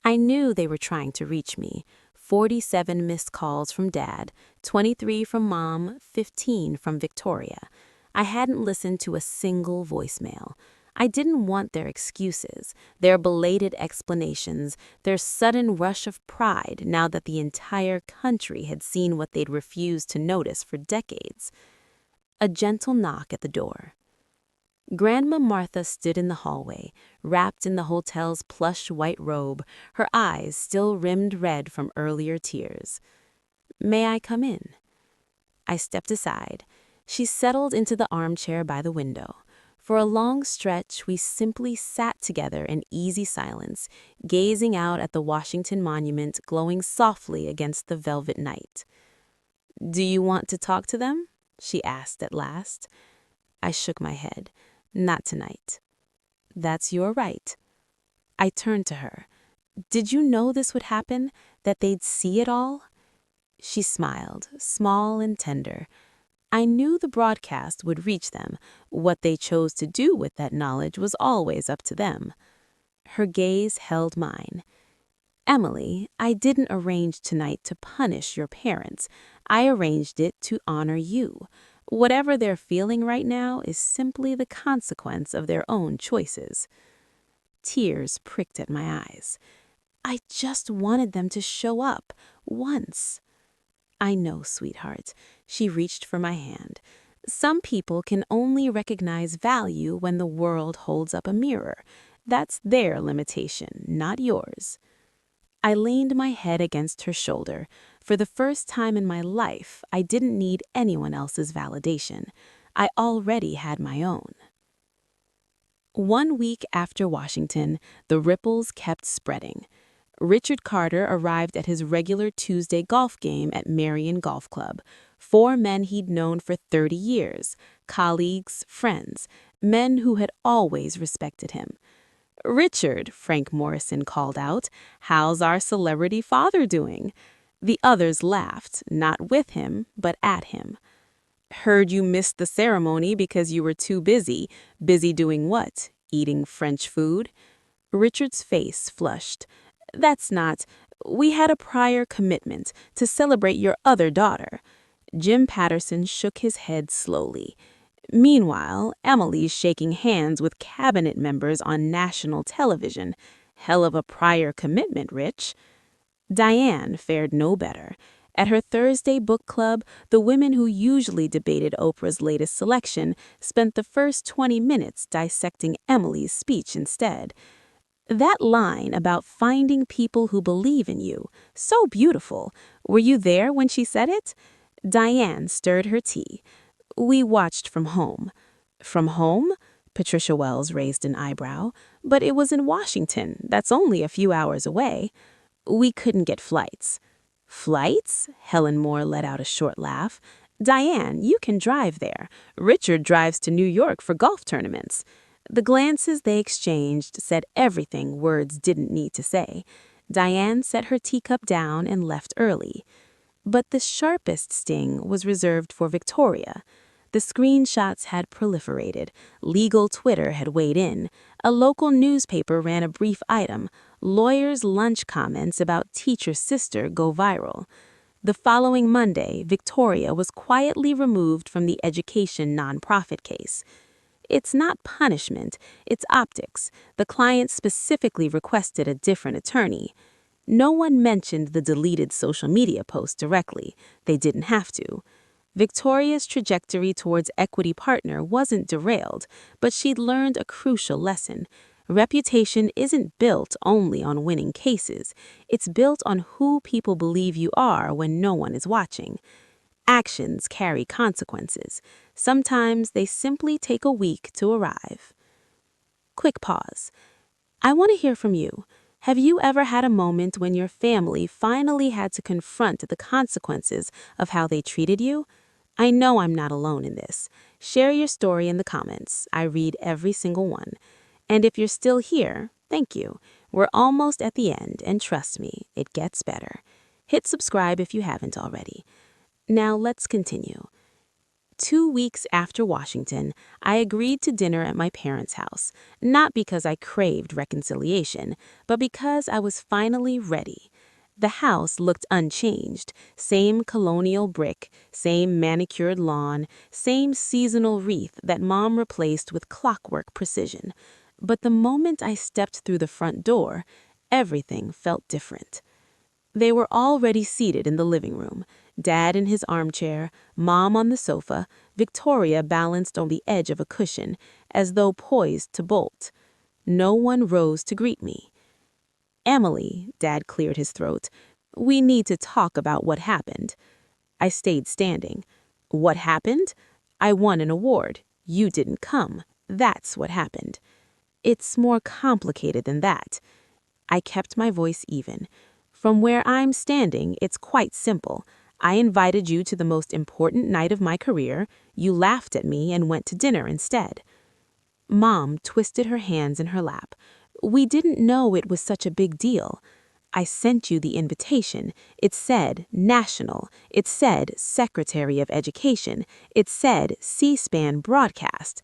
I knew they were trying to reach me. 47 missed calls from Dad, 23 from Mom, 15 from Victoria. I hadn't listened to a single voicemail. I didn't want their excuses, their belated explanations, their sudden rush of pride now that the entire country had seen what they'd refused to notice for decades. A gentle knock at the door. Grandma Martha stood in the hallway, wrapped in the hotel's plush white robe, her eyes still rimmed red from earlier tears. "May I come in?" I stepped aside. She settled into the armchair by the window. For a long stretch, we simply sat together in easy silence, gazing out at the Washington Monument glowing softly against the velvet night. "Do you want to talk to them?" she asked at last. I shook my head. "Not tonight." "That's your right." I turned to her. Did you know this would happen? That they'd see it all? She smiled, small and tender. I knew the broadcast would reach them. What they chose to do with that knowledge was always up to them. Her gaze held mine. Emily, I didn't arrange tonight to punish your parents. I arranged it to honor you. Whatever they're feeling right now is simply the consequence of their own choices. Tears pricked at my eyes. I just wanted them to show up, once. I know, sweetheart. She reached for my hand. Some people can only recognize value when the world holds up a mirror. That's their limitation, not yours. I leaned my head against her shoulder. For the first time in my life, I didn't need anyone else's validation. I already had my own. 1 week after Washington, the ripples kept spreading. Richard Carter arrived at his regular Tuesday golf game at Marion Golf Club. 4 men he'd known for 30 years, colleagues, friends, men who had always respected him. "Richard," Frank Morrison called out, "how's our celebrity father doing?" The others laughed, not with him, but at him. "Heard you missed the ceremony because you were too busy. Busy doing what? Eating French food?" Richard's face flushed. "That's not. We had a prior commitment to celebrate your other daughter." Jim Patterson shook his head slowly. Meanwhile, Emily's shaking hands with cabinet members on national television. Hell of a prior commitment, Rich. Diane fared no better. At her Thursday book club, the women who usually debated Oprah's latest selection spent the first 20 minutes dissecting Emily's speech instead. That line about finding people who believe in you, so beautiful. Were you there when she said it? Diane stirred her tea. We watched from home. From home? Patricia Wells raised an eyebrow. But it was in Washington. That's only a few hours away. We couldn't get flights. Flights? Helen Moore let out a short laugh. Diane, you can drive there. Richard drives to New York for golf tournaments. The glances they exchanged said everything words didn't need to say. Diane set her teacup down and left early. But the sharpest sting was reserved for Victoria. The screenshots had proliferated. Legal Twitter had weighed in. A local newspaper ran a brief item. Lawyers' lunch comments about teacher's sister go viral. The following Monday, Victoria was quietly removed from the education nonprofit case. It's not punishment, it's optics. The client specifically requested a different attorney. No one mentioned the deleted social media post directly. They didn't have to. Victoria's trajectory towards equity partner wasn't derailed, but she'd learned a crucial lesson. Reputation isn't built only on winning cases. It's built on who people believe you are when no one is watching. Actions carry consequences. Sometimes they simply take a week to arrive. Quick pause. I want to hear from you. Have you ever had a moment when your family finally had to confront the consequences of how they treated you? I know I'm not alone in this. Share your story in the comments. I read every single one. And if you're still here, thank you. We're almost at the end, and trust me, it gets better. Hit subscribe if you haven't already. Now let's continue. 2 weeks after Washington, I agreed to dinner at my parents' house, not because I craved reconciliation, but because I was finally ready. The house looked unchanged, same colonial brick, same manicured lawn, same seasonal wreath that Mom replaced with clockwork precision. But the moment I stepped through the front door, everything felt different. They were already seated in the living room. Dad in his armchair, Mom on the sofa, Victoria balanced on the edge of a cushion, as though poised to bolt. No one rose to greet me. "Emily," Dad cleared his throat, "we need to talk about what happened." I stayed standing. "What happened? I won an award. You didn't come. That's what happened." "It's more complicated than that." I kept my voice even. "From where I'm standing, it's quite simple. I invited you to the most important night of my career. You laughed at me and went to dinner instead." Mom twisted her hands in her lap. We didn't know it was such a big deal. I sent you the invitation. It said National. It said Secretary of Education. It said C-SPAN broadcast.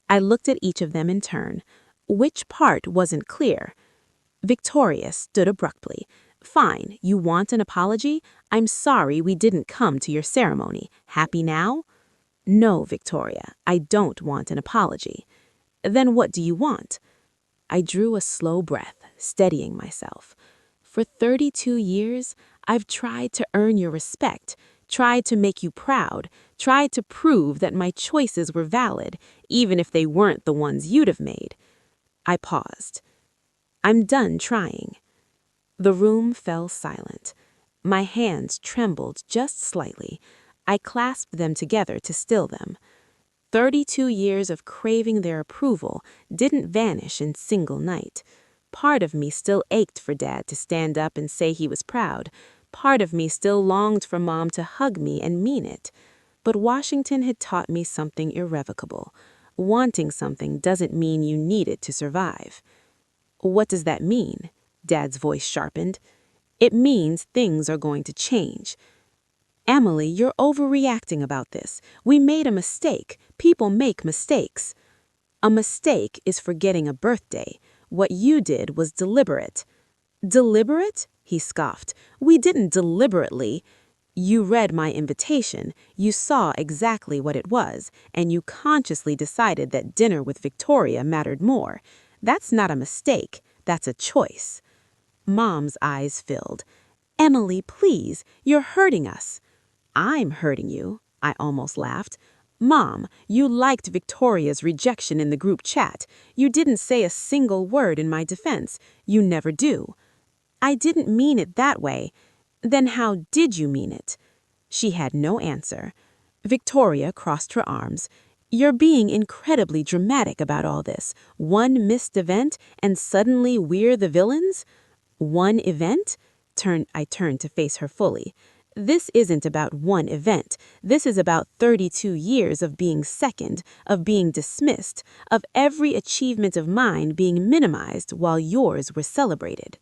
I looked at each of them in turn. Which part wasn't clear? Victoria stood abruptly. Fine, you want an apology? I'm sorry we didn't come to your ceremony. Happy now? No, Victoria, I don't want an apology. Then what do you want? I drew a slow breath, steadying myself. For 32 years, I've tried to earn your respect, tried to make you proud, tried to prove that my choices were valid, even if they weren't the ones you'd have made. I paused. I'm done trying. The room fell silent. My hands trembled just slightly. I clasped them together to still them. 32 years of craving their approval didn't vanish in single night. Part of me still ached for Dad to stand up and say he was proud. Part of me still longed for Mom to hug me and mean it. But Washington had taught me something irrevocable. Wanting something doesn't mean you need it to survive. What does that mean? Dad's voice sharpened. It means things are going to change. Emily, you're overreacting about this. We made a mistake. People make mistakes. A mistake is forgetting a birthday. What you did was deliberate. Deliberate? He scoffed. We didn't deliberately. You read my invitation, you saw exactly what it was, and you consciously decided that dinner with Victoria mattered more. That's not a mistake, that's a choice. Mom's eyes filled. Emily, please, you're hurting us. I'm hurting you, I almost laughed. Mom, you liked Victoria's rejection in the group chat. You didn't say a single word in my defense. You never do. I didn't mean it that way. Then how did you mean it? She had no answer. Victoria crossed her arms. You're being incredibly dramatic about all this. One missed event and suddenly we're the villains? One event? I turned to face her fully. This isn't about one event. This is about 32 years of being second, of being dismissed, of every achievement of mine being minimized while yours were celebrated.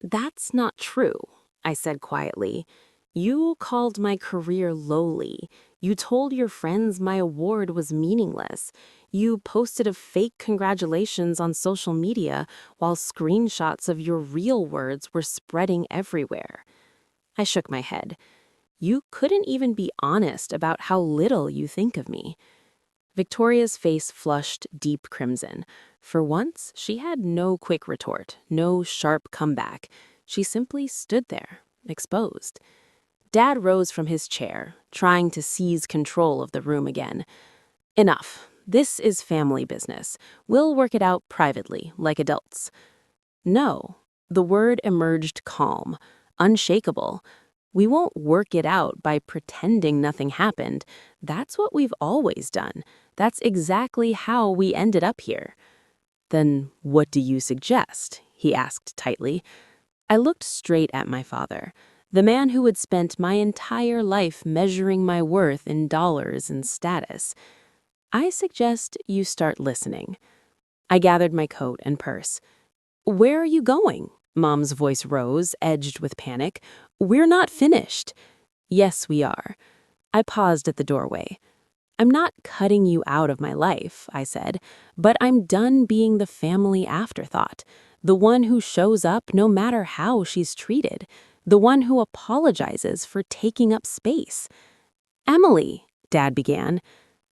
That's not true, I said quietly. You called my career lowly. You told your friends my award was meaningless. You posted a fake congratulations on social media while screenshots of your real words were spreading everywhere. I shook my head. You couldn't even be honest about how little you think of me. Victoria's face flushed deep crimson. For once, she had no quick retort, no sharp comeback. She simply stood there, exposed. Dad rose from his chair, trying to seize control of the room again. Enough. This is family business. We'll work it out privately, like adults. No. The word emerged calm, unshakable. We won't work it out by pretending nothing happened. That's what we've always done. That's exactly how we ended up here. Then what do you suggest? He asked tightly. I looked straight at my father, the man who had spent my entire life measuring my worth in dollars and status. I suggest you start listening. I gathered my coat and purse. Where are you going? Mom's voice rose, edged with panic. We're not finished. Yes, we are. I paused at the doorway. I'm not cutting you out of my life, I said, but I'm done being the family afterthought, the one who shows up no matter how she's treated, the one who apologizes for taking up space. Emily, Dad began.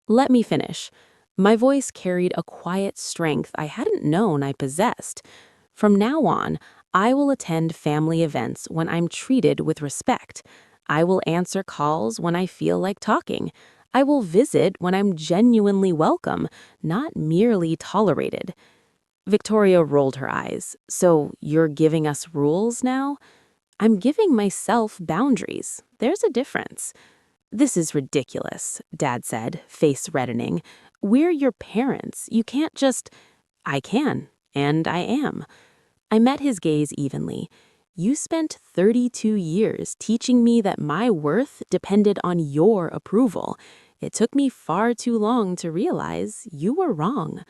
Let me finish. My voice carried a quiet strength I hadn't known I possessed. From now on, I will attend family events when I'm treated with respect. I will answer calls when I feel like talking. I will visit when I'm genuinely welcome, not merely tolerated. Victoria rolled her eyes. So you're giving us rules now? I'm giving myself boundaries. There's a difference. This is ridiculous, Dad said, face reddening. We're your parents. You can't just... I can, and I am. I met his gaze evenly. You spent 32 years teaching me that my worth depended on your approval. It took me far too long to realize you were wrong.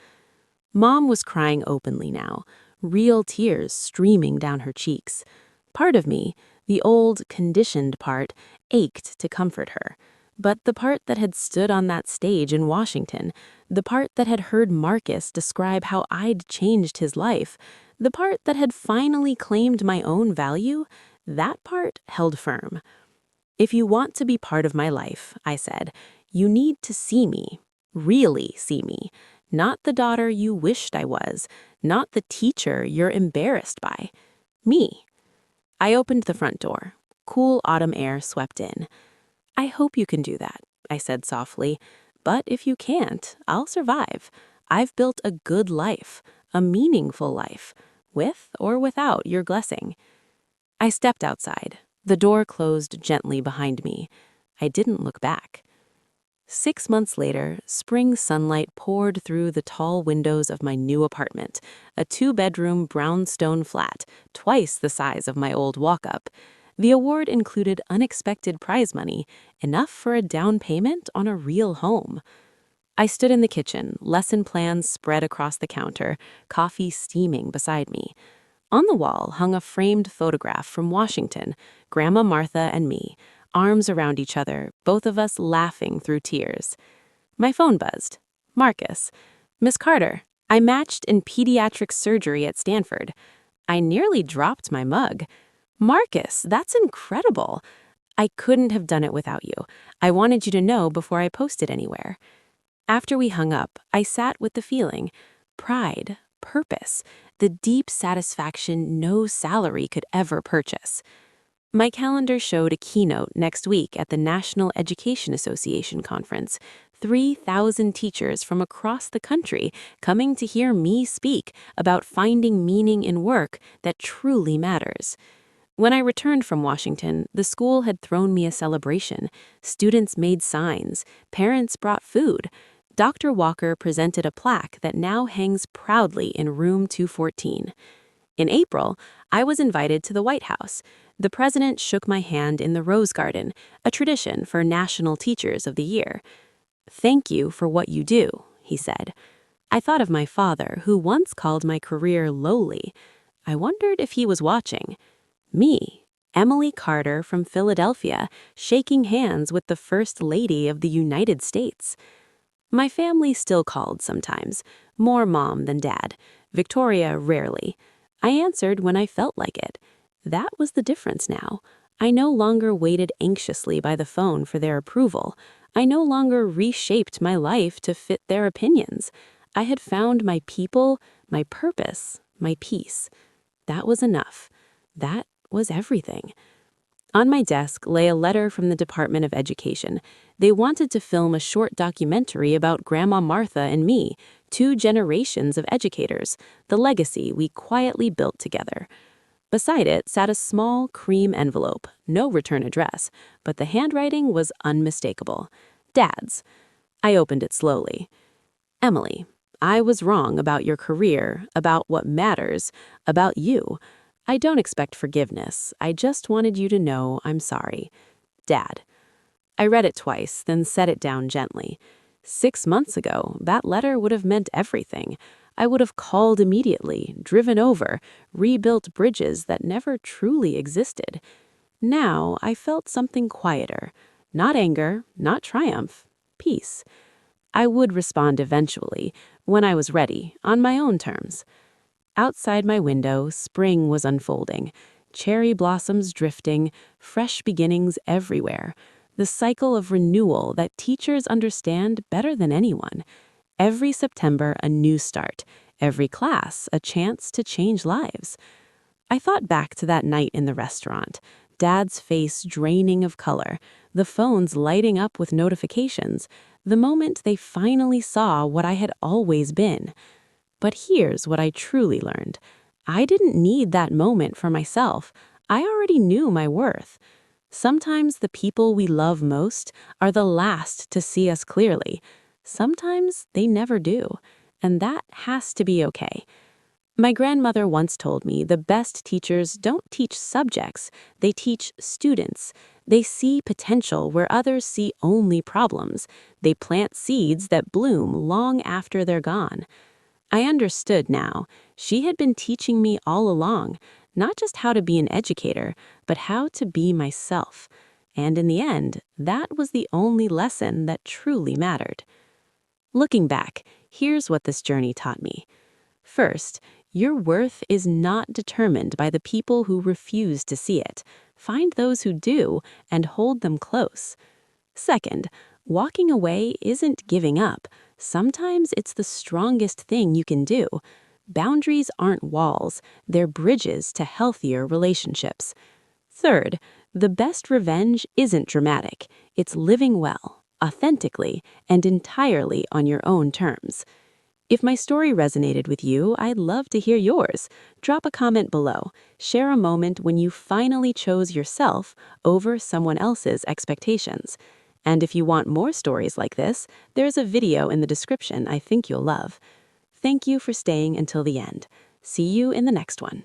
Mom was crying openly now, real tears streaming down her cheeks. Part of me, the old, conditioned part, ached to comfort her. But the part that had stood on that stage in Washington, the part that had heard Marcus describe how I'd changed his life, the part that had finally claimed my own value, that part held firm. If you want to be part of my life, I said, you need to see me, really see me, not the daughter you wished I was, not the teacher you're embarrassed by. Me. I opened the front door. Cool autumn air swept in. I hope you can do that, I said softly. But if you can't, I'll survive. I've built a good life, a meaningful life, with or without your blessing. I stepped outside. The door closed gently behind me. I didn't look back. 6 months later, spring sunlight poured through the tall windows of my new apartment, a 2-bedroom brownstone flat, twice the size of my old walk-up. The award included unexpected prize money, enough for a down payment on a real home. I stood in the kitchen, lesson plans spread across the counter, coffee steaming beside me. On the wall hung a framed photograph from Washington, Grandma Martha and me, arms around each other, both of us laughing through tears. My phone buzzed. Marcus. Miss Carter, I matched in pediatric surgery at Stanford. I nearly dropped my mug. Marcus, that's incredible. I couldn't have done it without you. I wanted you to know before I posted anywhere. After we hung up, I sat with the feeling, pride, purpose, the deep satisfaction no salary could ever purchase. My calendar showed a keynote next week at the National Education Association conference. 3,000 teachers from across the country coming to hear me speak about finding meaning in work that truly matters. When I returned from Washington, the school had thrown me a celebration. Students made signs. Parents brought food. Dr. Walker presented a plaque that now hangs proudly in room 214. In April, I was invited to the White House. The president shook my hand in the Rose Garden, a tradition for National Teachers of the Year. "Thank you for what you do," he said. I thought of my father, who once called my career lowly. I wondered if he was watching. Me, Emily Carter from Philadelphia, shaking hands with the First Lady of the United States. My family still called sometimes, more mom than dad. Victoria rarely. I answered when I felt like it. That was the difference now. I no longer waited anxiously by the phone for their approval. I no longer reshaped my life to fit their opinions. I had found my people, my purpose, my peace. That was enough. That was everything. On my desk lay a letter from the Department of Education. They wanted to film a short documentary about Grandma Martha and me, 2 generations of educators, the legacy we quietly built together. Beside it sat a small cream envelope, no return address, but the handwriting was unmistakable. Dad's. I opened it slowly. Emily, I was wrong about your career, about what matters, about you. I don't expect forgiveness. I just wanted you to know I'm sorry. Dad. I read it twice, then set it down gently. 6 months ago, that letter would have meant everything. I would have called immediately, driven over, rebuilt bridges that never truly existed. Now I felt something quieter. Not anger, not triumph. Peace. I would respond eventually, when I was ready, on my own terms. Outside my window, spring was unfolding. Cherry blossoms drifting, fresh beginnings everywhere. The cycle of renewal that teachers understand better than anyone. Every September, a new start. Every class, a chance to change lives. I thought back to that night in the restaurant. Dad's face draining of color. The phones lighting up with notifications. The moment they finally saw what I had always been. But here's what I truly learned. I didn't need that moment for myself. I already knew my worth. Sometimes the people we love most are the last to see us clearly. Sometimes they never do. And that has to be okay. My grandmother once told me the best teachers don't teach subjects, they teach students. They see potential where others see only problems. They plant seeds that bloom long after they're gone. I understood now. She had been teaching me all along, not just how to be an educator, but how to be myself. And in the end, that was the only lesson that truly mattered. Looking back, here's what this journey taught me. First, your worth is not determined by the people who refuse to see it. Find those who do and hold them close. Second, walking away isn't giving up. Sometimes it's the strongest thing you can do. Boundaries aren't walls, they're bridges to healthier relationships. Third, the best revenge isn't dramatic. It's living well, authentically, and entirely on your own terms. If my story resonated with you, I'd love to hear yours. Drop a comment below. Share a moment when you finally chose yourself over someone else's expectations. And if you want more stories like this, there's a video in the description I think you'll love. Thank you for staying until the end. See you in the next one.